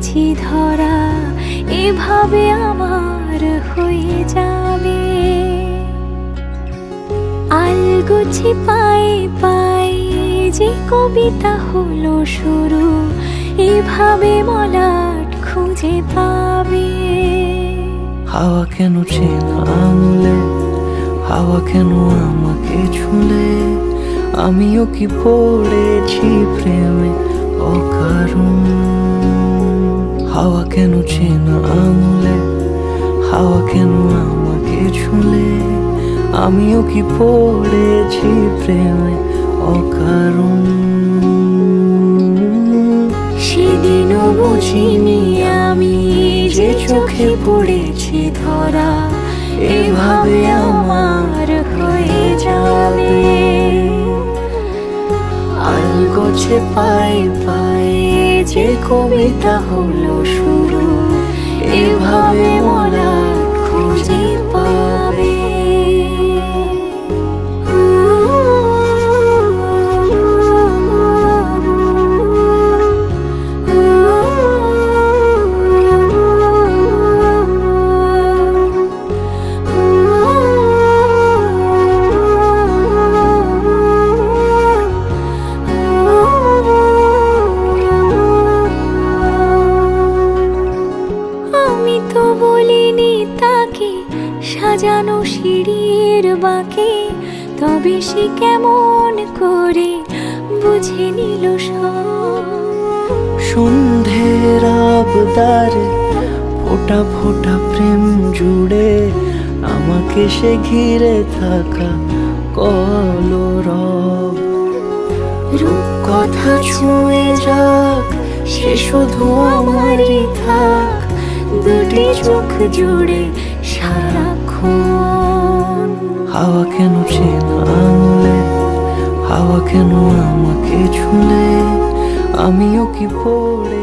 পড়েছি ধরা, এভাবে আমার হয়ে যাবে। আলগোছি পায়ে পায়ে যে কবিতা হলো শুরু, এভাবে মলাট খুঁজে পাবে। হাওয়া কেন চেনা আঙুলে, হাওয়া কেন আমাকে ছুলে, আমিও কি পড়েছি প্রেমে অকারণ। হাওয়া কেন চেনা আঙুলে, হাওয়া কেন আমাকে ছুলে, আমিও কি পড়েছি প্রেমে অকারণ। সেদিনও বুঝিনি আমি যে চোখে পড়েছি ধরা, এভাবে আমার হয়ে যাবে। আলগোছে পায়ে পায়ে যে কবিতা হলো শুরু, এভাবে মলাট খুঁজে পাবে। আমি তো বলিনি তাকে সাজানো সিঁড়ির বাঁকে, তবে সে কেমন করে বুঝে নিল সব। সন্ধ্যের আবদারে ফোঁটা ফোঁটা প্রেম জুড়ে, আমাকে সে ঘিরে থাকা কলরব। রূপকথা ছুঁয়ে যাক, সে শুধু আমারই থাক, দুটি চোখ জুড়ে সারাক্ষণ। হাওয়া কেন চেনা আঙুলে, হাওয়া কেন আমাকে ছুলে, আমিও কি পড়ে